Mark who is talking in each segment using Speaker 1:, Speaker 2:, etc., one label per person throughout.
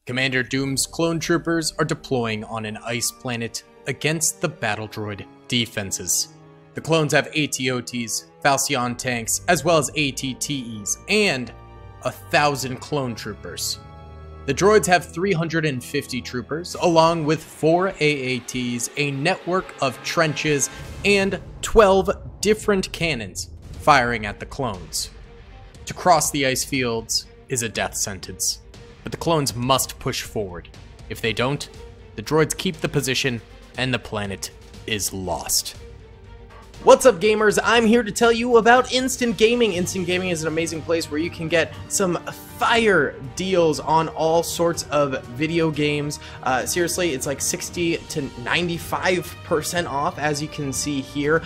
Speaker 1: Commander Doom's clone troopers are deploying on an ice planet against the battle droid defenses. The clones have AT-OTs, Falcion tanks, as well as AT-TEs, and 1,000 clone troopers. The droids have 350 troopers, along with 4 AATs, a network of trenches, and 12 different cannons firing at the clones. To cross the ice fields is a death sentence, but the clones must push forward. If they don't, the droids keep the position and the planet is lost. What's up, gamers? I'm here to tell you about Instant Gaming. Instant Gaming is an amazing place where you can get some fire deals on all sorts of video games. Seriously, it's like 60 to 95% off, as you can see here.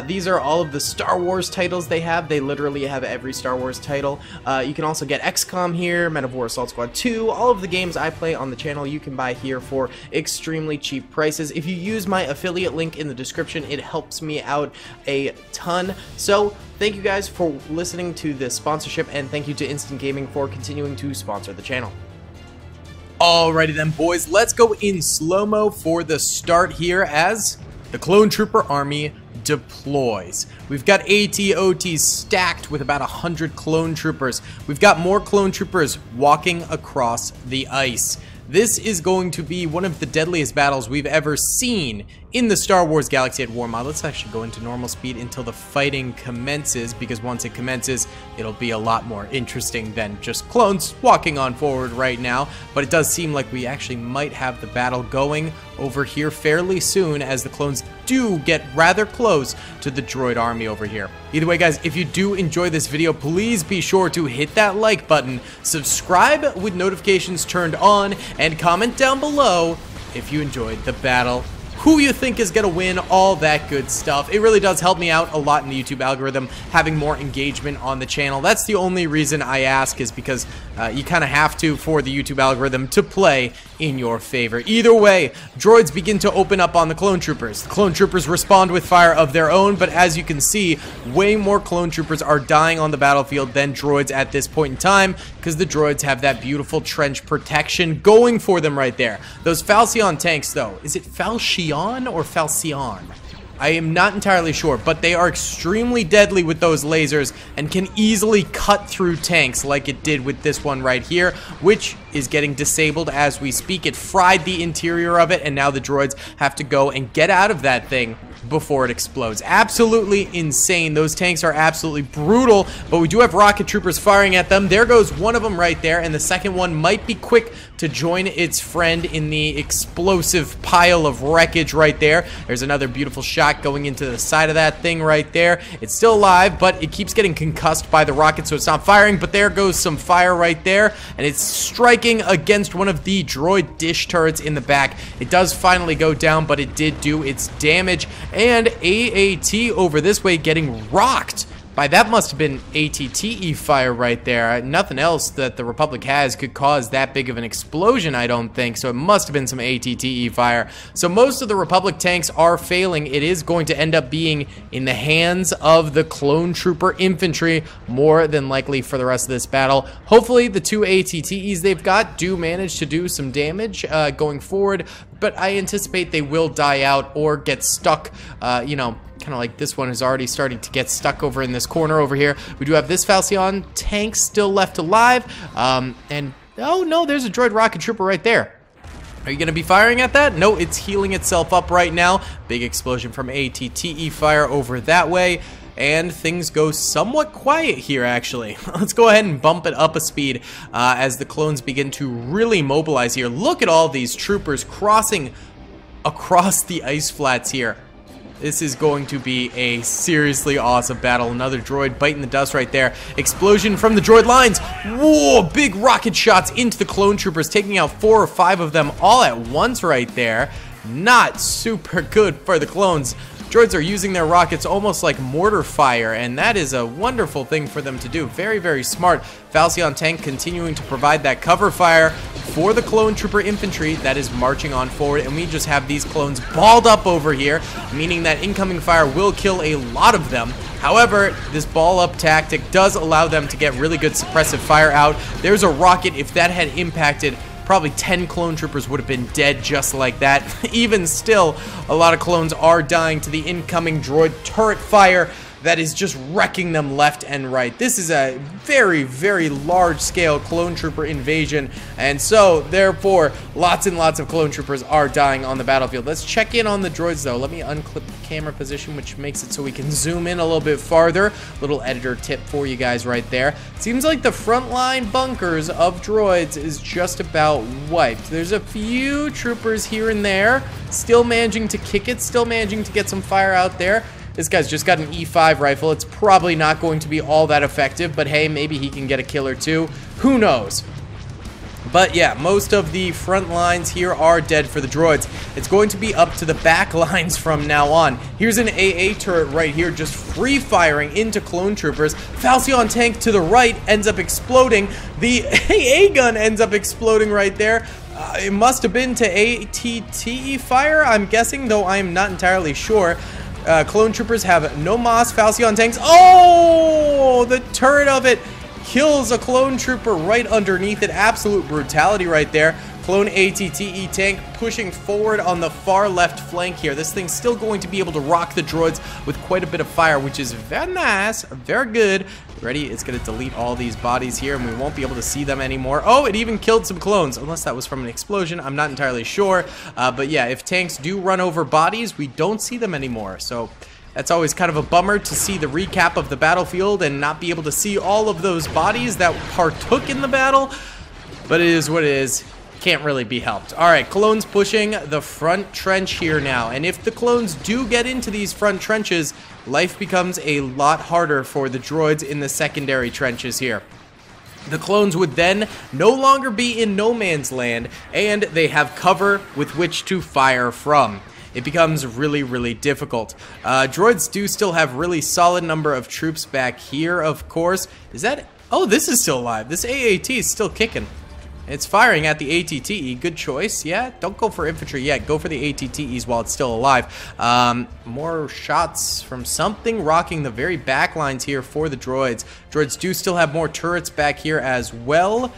Speaker 1: These are all of the Star Wars titles they have. They literally have every Star Wars title. You can also get XCOM here, Men of War Assault Squad 2, all of the games I play on the channel you can buy here for extremely cheap prices. If you use my affiliate link in the description, it helps me out a ton. So thank you guys for listening to this sponsorship, and thank you to Instant Gaming for continuing to sponsor the channel. Alrighty then, boys, let's go in slow-mo for the start here as the Clone Trooper Army deploys. We've got AT-OTs stacked with about 100 clone troopers. We've got more clone troopers walking across the ice. This is going to be one of the deadliest battles we've ever seen in the Star Wars Galaxy at War mod. Let's actually go into normal speed until the fighting commences, because once it commences, it'll be a lot more interesting than just clones walking on forward right now. But it does seem like we actually might have the battle going over here fairly soon, as the clones do get rather close to the droid army over here. Either way, guys, if you do enjoy this video, please be sure to hit that like button, subscribe with notifications turned on, and comment down below if you enjoyed the battle, who you think is going to win, all that good stuff. It really does help me out a lot in the YouTube algorithm, having more engagement on the channel. That's the only reason I ask, is because you kind of have to for the YouTube algorithm to play in your favor. Either way, droids begin to open up on the clone troopers. The clone troopers respond with fire of their own, but as you can see, way more clone troopers are dying on the battlefield than droids at this point in time, because the droids have that beautiful trench protection going for them right there. Those Falcion tanks, though, is it Falcion or Falcion? I am not entirely sure, but they are extremely deadly with those lasers and can easily cut through tanks like it did with this one right here, which is getting disabled as we speak. It fried the interior of it, and now the droids have to go and get out of that thing before it explodes. Absolutely insane. Those tanks are absolutely brutal, but we do have rocket troopers firing at them. There goes one of them right there, and the second one might be quick to join its friend in the explosive pile of wreckage right there. There's another beautiful shot going into the side of that thing right there. It's still alive, but it keeps getting concussed by the rocket, so it's not firing, but there goes some fire right there, and it's striking against one of the droid dish turrets in the back. It does finally go down, but it did do its damage, and AAT over this way getting rocked by, that must have been AT-TE fire right there. Nothing else that the Republic has could cause that big of an explosion, I don't think, so it must have been some AT-TE fire. So most of the Republic tanks are failing. It is going to end up being in the hands of the clone trooper infantry, more than likely, for the rest of this battle. Hopefully the 2 AT-TEs they've got do manage to do some damage going forward, but I anticipate they will die out or get stuck, you know, kind of like this one is already starting to get stuck over in this corner over here. We do have this Falcion tank still left alive, and oh no, there's a droid rocket trooper right there. Are you going to be firing at that? No, it's healing itself up right now. Big explosion from AT-TE fire over that way, and things go somewhat quiet here, actually. Let's go ahead and bump it up a speed as the clones begin to really mobilize here. Look at all these troopers crossing across the ice flats here. This is going to be a seriously awesome battle. Another droid biting the dust right there. Explosion from the droid lines. Whoa, big rocket shots into the clone troopers, taking out 4 or 5 of them all at once right there. Not super good for the clones. Droids are using their rockets almost like mortar fire, and that is a wonderful thing for them to do. Very, very smart. Falcion tank continuing to provide that cover fire for the clone trooper infantry that is marching on forward, and we just have these clones balled up over here, meaning that incoming fire will kill a lot of them. However, this ball up tactic does allow them to get really good suppressive fire out. There's a rocket. If that had impacted probably 10 clone troopers would have been dead just like that. Even still, a lot of clones are dying to the incoming droid turret fire that is just wrecking them left and right. This is a very, very large-scale clone trooper invasion, and so, therefore, lots and lots of clone troopers are dying on the battlefield. Let's check in on the droids, though. Let me unclip the camera position, which makes it so we can zoom in a little bit farther. Little editor tip for you guys right there. Seems like the frontline bunkers of droids is just about wiped. There's a few troopers here and there, still managing to kick it, still managing to get some fire out there. This guy's just got an E5 rifle. It's probably not going to be all that effective, but hey, maybe he can get a kill or two. Who knows? But yeah, most of the front lines here are dead for the droids. It's going to be up to the back lines from now on. Here's an AA turret right here just free firing into clone troopers. Falcion tank to the right ends up exploding. The AA gun ends up exploding right there. It must have been to ATTE fire, I'm guessing, though I'm not entirely sure. Clone troopers have no moss. Falcion tanks. Oh, the turret of it kills a clone trooper right underneath it. Absolute brutality right there. Clone ATTE tank pushing forward on the far left flank here. This thing's still going to be able to rock the droids with quite a bit of fire, which is very nice, very good. Ready? It's going to delete all these bodies here, and we won't be able to see them anymore. Oh, it even killed some clones, unless that was from an explosion. I'm not entirely sure. But yeah, if tanks do run over bodies, we don't see them anymore. So that's always kind of a bummer to see the recap of the battlefield and not be able to see all of those bodies that partook in the battle. But it is what it is. Can't really be helped. Alright, clones pushing the front trench here now. And if the clones do get into these front trenches, life becomes a lot harder for the droids in the secondary trenches here. The clones would then no longer be in no man's land, and they have cover with which to fire from. It becomes really, really difficult. Droids do still have really solid number of troops back here, of course. Is that... Oh, this is still alive. This AAT is still kicking. It's firing at the ATTE. Good choice. Yeah, don't go for infantry yet. Go for the ATTEs while it's still alive. More shots from something rocking the very back lines here for the droids. Droids do still have more turrets back here as well,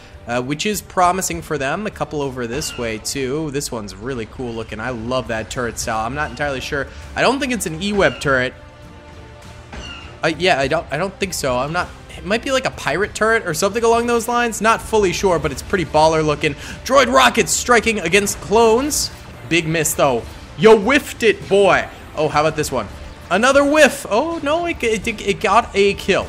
Speaker 1: which is promising for them. A couple over this way too. This one's really cool looking. I love that turret style. I'm not entirely sure. I don't think it's an E-Web turret. Yeah, I don't think so. I'm not... It might be like a pirate turret or something along those lines. Not fully sure, but it's pretty baller looking. Droid rockets striking against clones. Big miss, though. You whiffed it, boy. Oh, how about this one? Another whiff. Oh, no, it got a kill.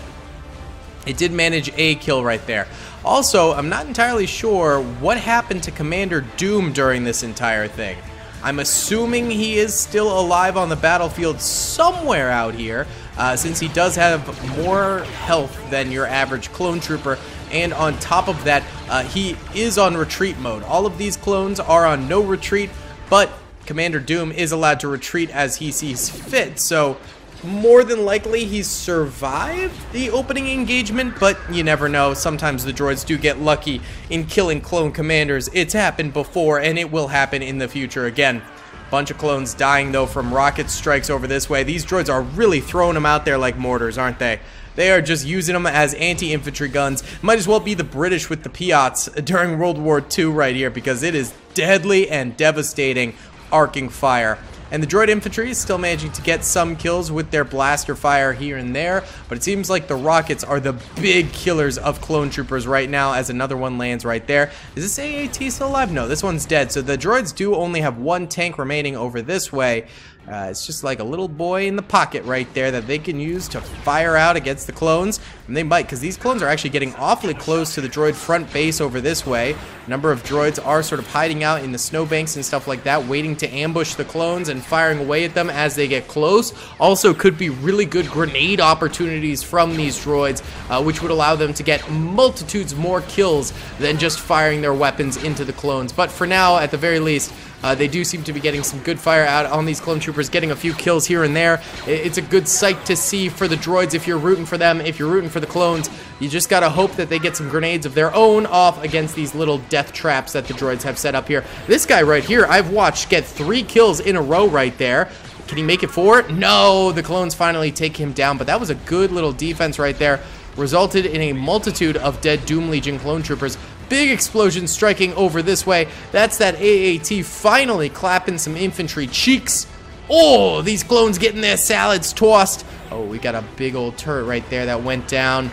Speaker 1: It did manage a kill right there. Also, I'm not entirely sure what happened to Commander Doom during this entire thing. I'm assuming he is still alive on the battlefield somewhere out here, since he does have more health than your average clone trooper, and on top of that, he is on retreat mode. All of these clones are on no retreat, but Commander Doom is allowed to retreat as he sees fit, so more than likely he's survived the opening engagement, but you never know. Sometimes the droids do get lucky in killing clone commanders. It's happened before, and it will happen in the future again. Bunch of clones dying, though, from rocket strikes over this way. These droids are really throwing them out there like mortars, aren't they? They are just using them as anti-infantry guns. Might as well be the British with the Piats during World War II right here, because it is deadly and devastating, arcing fire. And the droid infantry is still managing to get some kills with their blaster fire here and there, but it seems like the rockets are the big killers of clone troopers right now, as another one lands right there. Is this AAT still alive? No, this one's dead. So the droids do only have one tank remaining over this way. It's just like a little boy in the pocket right there that they can use to fire out against the clones. And they might, because these clones are actually getting awfully close to the droid front base over this way. A number of droids are sort of hiding out in the snowbanks and stuff like that, waiting to ambush the clones and firing away at them as they get close. Also could be really good grenade opportunities from these droids, which would allow them to get multitudes more kills than just firing their weapons into the clones. But for now, at the very least, they do seem to be getting some good fire out on these clone troopers, getting a few kills here and there. It's a good sight to see for the droids if you're rooting for them. If you're rooting for the clones, you just gotta hope that they get some grenades of their own off against these little death traps that the droids have set up here. This guy right here, I've watched get 3 kills in a row right there. Can he make it 4? No, the clones finally take him down, but that was a good little defense right there. Resulted in a multitude of dead Doom Legion clone troopers. big explosion striking over this way. That's that AAT finally clapping some infantry cheeks. Oh, these clones getting their salads tossed. Oh, we got a big old turret right there that went down.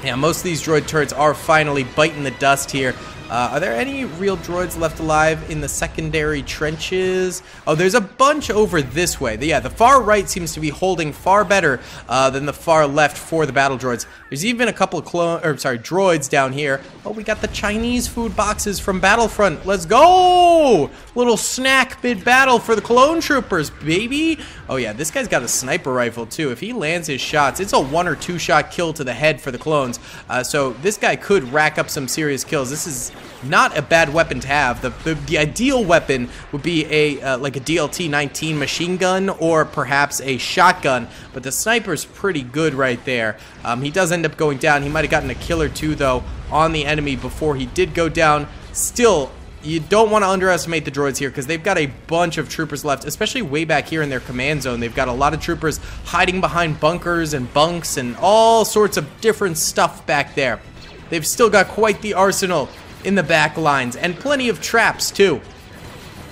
Speaker 1: Yeah, most of these droid turrets are finally biting the dust here. Are there any real droids left alive in the secondary trenches? Oh, there's a bunch over this way. Yeah, the far right seems to be holding far better than the far left for the battle droids. There's even a couple of droids down here. Oh, we got the Chinese food boxes from Battlefront. Let's go! Little snack mid-battle for the clone troopers, baby. Oh yeah, this guy's got a sniper rifle too. If he lands his shots, it's a 1 or 2 shot kill to the head for the clones. So this guy could rack up some serious kills. This is not a bad weapon to have. The ideal weapon would be a like a DLT-19 machine gun or perhaps a shotgun, but the sniper's pretty good right there. He does end up going down. He might have gotten a kill or two though on the enemy before he did go down. Still, you don't want to underestimate the droids here because they've got a bunch of troopers left, especially way back here in their command zone. They've got a lot of troopers hiding behind bunkers and bunks and all sorts of different stuff back there. They've still got quite the arsenal in the back lines and plenty of traps too.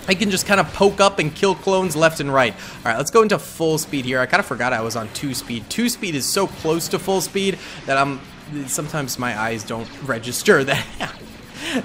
Speaker 1: I can just kind of poke up and kill clones left and right. All right, let's go into full speed here. I kind of forgot I was on 2 speed. 2 speed is so close to full speed that sometimes my eyes don't register that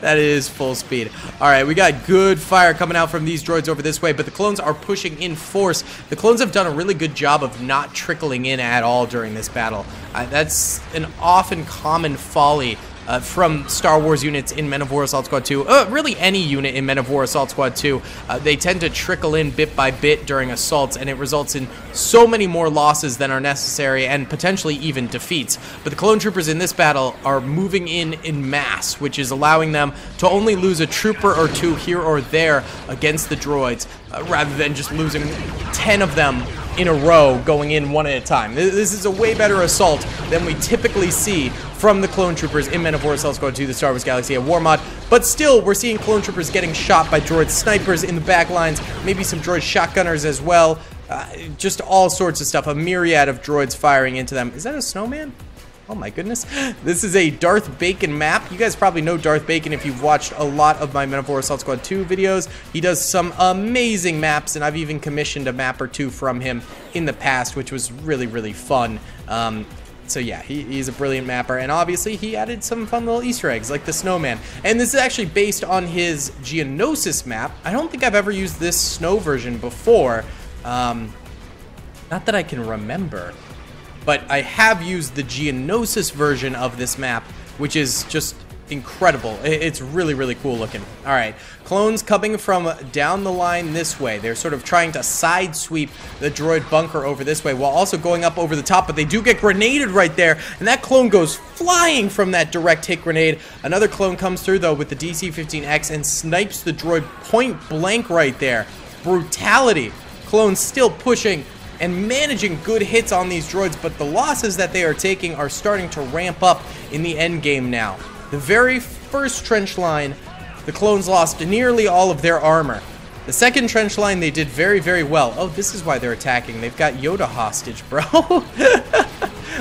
Speaker 1: that is full speed. All right, we got good fire coming out from these droids over this way, but the clones are pushing in force. The clones have done a really good job of not trickling in at all during this battle. That's an often common folly from Star Wars units in Men of War Assault Squad 2, really any unit in Men of War Assault Squad 2, they tend to trickle in bit by bit during assaults, and it results in so many more losses than are necessary and potentially even defeats. But the clone troopers in this battle are moving in mass, which is allowing them to only lose a trooper or 2 here or there against the droids, rather than just losing 10 of them in a row going in 1 at a time. This is a way better assault than we typically see from the clone troopers in Men of War Assault Squad 2, the Star Wars Galaxy at War mod. But still, we're seeing clone troopers getting shot by droid snipers in the back lines, maybe some droid shotgunners as well. Just all sorts of stuff, a myriad of droids firing into them. Is that a snowman? Oh my goodness. This is a Darth Bacon map. You guys probably know Darth Bacon if you've watched a lot of my Men of War Assault Squad 2 videos. He does some amazing maps, and I've even commissioned a map or 2 from him in the past, which was really, really fun. So yeah, he's a brilliant mapper, and obviously he added some fun little Easter eggs like the snowman. And this is actually based on his Geonosis map. I don't think I've ever used this snow version before. Not that I can remember. But I have used the Geonosis version of this map, which is just incredible. It's really, really cool looking. All right, clones coming from down the line this way. They're sort of trying to side sweep the droid bunker over this way while also going up over the top, but they do get grenaded right there, and that clone goes flying from that direct hit grenade. Another clone comes through, though, with the DC-15X and snipes the droid point blank right there. Brutality. Clones still pushing and managing good hits on these droids, but the losses that they are taking are starting to ramp up in the end game now. The very first trench line, the clones lost nearly all of their armor. The second trench line, they did very, very well. Oh, this is why they're attacking. They've got Yoda hostage, bro.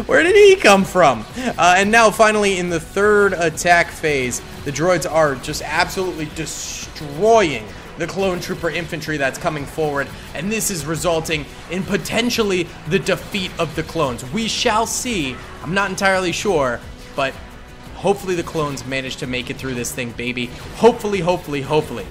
Speaker 1: Where did he come from? And now, finally, in the third attack phase, the droids are just absolutely destroying the clone trooper infantry that's coming forward, and this is resulting in potentially the defeat of the clones. We shall see. I'm not entirely sure, but hopefully the clones manage to make it through this thing, baby. Hopefully, hopefully, hopefully.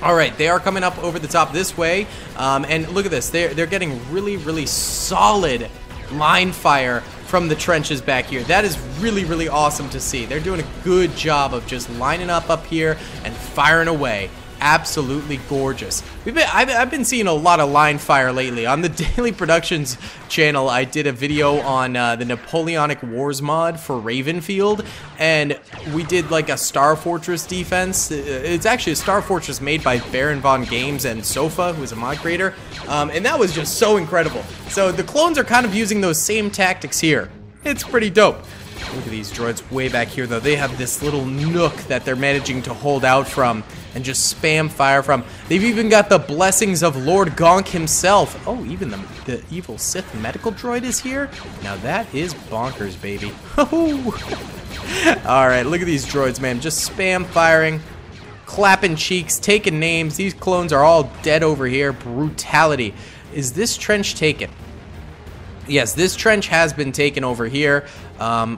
Speaker 1: All right, they are coming up over the top this way, and look at this. They're getting really, really solid line fire from the trenches back here. That is really, really awesome to see. They're doing a good job of just lining up here and firing away. Absolutely gorgeous. I've been seeing a lot of line fire lately. On the Daily Productions channel, I did a video on the Napoleonic Wars mod for Ravenfield, and we did like a Star Fortress defense. It's actually a Star Fortress made by Baron Von Games and Sofa, who is a mod creator, and that was just so incredible. So the clones are kind of using those same tactics here. It's pretty dope. Look at these droids way back here, though. They have this little nook that they're managing to hold out from and just spam fire from. They've even got the blessings of Lord Gonk himself. Oh, even the evil Sith medical droid is here? Now that is bonkers, baby. Alright, look at these droids, man. Just spam firing, clapping cheeks, taking names. These clones are all dead over here. Brutality. Is this trench taken? Yes, this trench has been taken over here.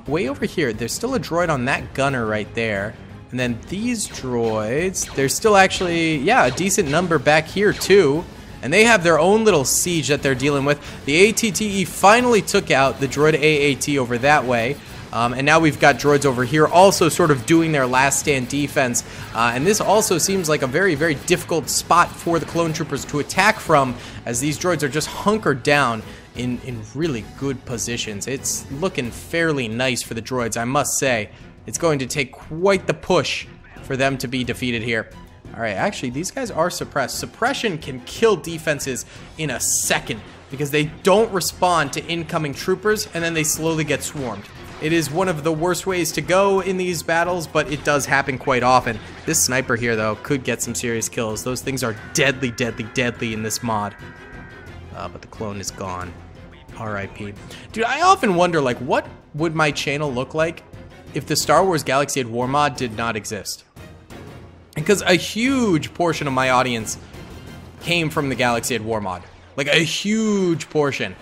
Speaker 1: Way over here. There's still a droid on that gunner right there. And then these droids, there's still actually, yeah, a decent number back here too. And they have their own little siege that they're dealing with. The ATTE finally took out the droid AAT over that way. And now we've got droids over here also sort of doing their last stand defense. And this also seems like a very, very difficult spot for the clone troopers to attack from, as these droids are just hunkered down in really good positions. It's looking fairly nice for the droids, I must say. It's going to take quite the push for them to be defeated here. Alright, actually, these guys are suppressed. Suppression can kill defenses in a second because they don't respond to incoming troopers and then they slowly get swarmed. It is one of the worst ways to go in these battles, but it does happen quite often. This sniper here, though, could get some serious kills. Those things are deadly, deadly, deadly in this mod. But the clone is gone. R.I.P. Dude, I often wonder, like, what would my channel look like if the Star Wars Galaxy at War mod did not exist? Because a huge portion of my audience came from the Galaxy at War mod. Like, a huge portion.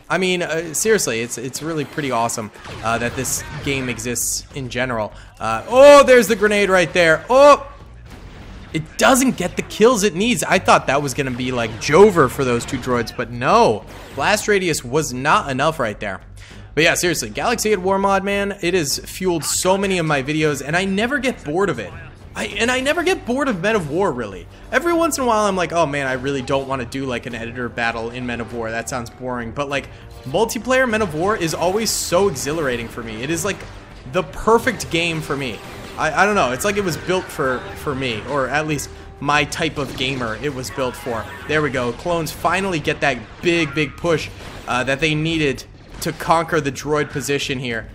Speaker 1: I mean, seriously, it's really pretty awesome that this game exists in general. Oh, there's the grenade right there. Oh! It doesn't get the kills it needs. I thought that was going to be, like, Jover for those two droids, but no. Blast radius was not enough right there. But yeah, seriously, Galaxy at War mod, man, it has fueled so many of my videos, and I never get bored of it. I never get bored of Men of War, really. Every once in a while, I'm like, oh man, I really don't want to do like an editor battle in Men of War. That sounds boring. But like, multiplayer Men of War is always so exhilarating for me. It is like the perfect game for me. I don't know. It's like it was built for me, or at least my type of gamer it was built for. There we go. Clones finally get that big, big push that they needed to conquer the droid position here.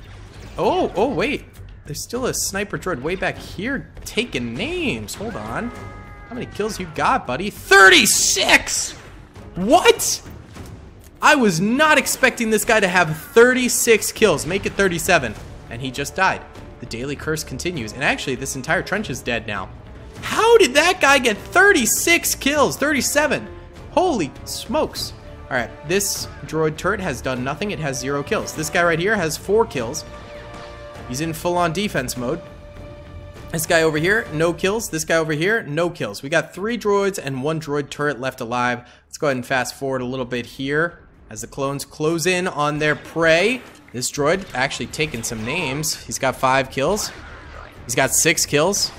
Speaker 1: Oh, wait. There's still a sniper droid way back here taking names. Hold on. How many kills you got, buddy? 36! What? I was not expecting this guy to have 36 kills. Make it 37. And he just died. The daily curse continues. And actually, this entire trench is dead now. How did that guy get 36 kills? 37. Holy smokes. Alright, this droid turret has done nothing. It has 0 kills. This guy right here has 4 kills. He's in full-on defense mode. This guy over here, no kills. This guy over here, no kills. We got 3 droids and 1 droid turret left alive. Let's go ahead and fast forward a little bit here as the clones close in on their prey. This droid actually taking some names. He's got 5 kills. He's got 6 kills.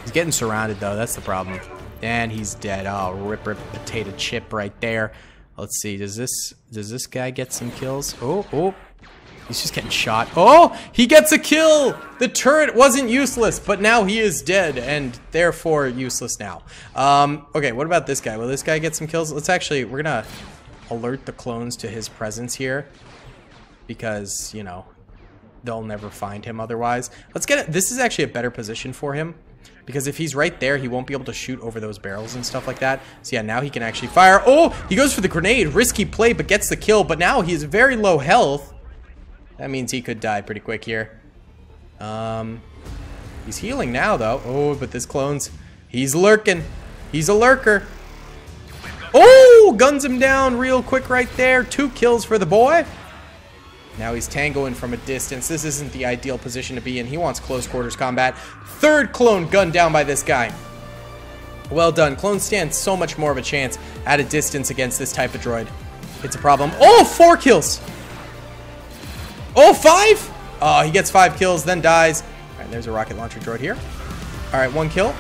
Speaker 1: He's getting surrounded, though. That's the problem. And he's dead. Oh, rip potato chip right there. Let's see. Does this guy get some kills? Oh. He's just getting shot. Oh, he gets a kill. The turret wasn't useless, but now he is dead and therefore useless now. Okay, what about this guy? Will this guy get some kills? Let's actually, we're gonna alert the clones to his presence here because, you know, they'll never find him otherwise. Let's get it. This is actually a better position for him because if he's right there, he won't be able to shoot over those barrels and stuff like that. So yeah, now he can actually fire. Oh, he goes for the grenade. Risky play, but gets the kill. But now he is very low health. That means he could die pretty quick here. He's healing now, though. Oh, but this clone's... He's lurking. He's a lurker. Oh, guns him down real quick right there. 2 kills for the boy. Now he's tangoing from a distance. This isn't the ideal position to be in. He wants close quarters combat. 3rd clone gunned down by this guy. Well done. Clones stand so much more of a chance at a distance against this type of droid. It's a problem. Oh, 4 kills. Oh, 5? Oh, he gets 5 kills, then dies. All right, there's a rocket launcher droid here. All right, 1 kill.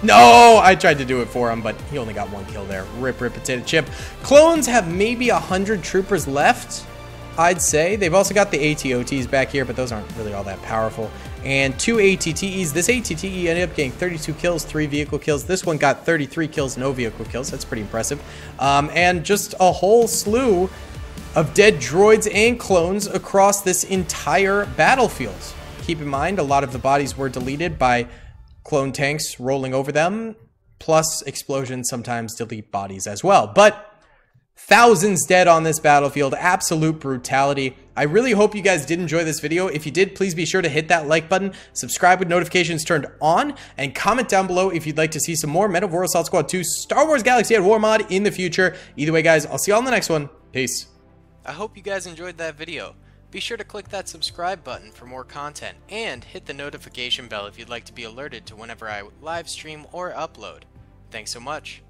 Speaker 1: No, I tried to do it for him, but he only got 1 kill there. Rip potato chip. Clones have maybe 100 troopers left, I'd say. They've also got the ATOTs back here, but those aren't really all that powerful. And 2 ATTEs. This ATTE ended up getting 32 kills, 3 vehicle kills. This one got 33 kills, no vehicle kills. That's pretty impressive. And just a whole slew of dead droids and clones across this entire battlefield. Keep in mind, a lot of the bodies were deleted by clone tanks rolling over them, plus explosions sometimes delete bodies as well. But Thousands dead on this battlefield, absolute brutality. I really hope you guys did enjoy this video. If you did, please be sure to hit that like button, subscribe with notifications turned on, and comment down below if you'd like to see some more Men of War Assault Squad 2 Star Wars Galaxy at War mod in the future. Either way, guys, I'll see you all in the next one. Peace.
Speaker 2: I hope you guys enjoyed that video. Be sure to click that subscribe button for more content, and hit the notification bell if you'd like to be alerted to whenever I live stream or upload. Thanks so much.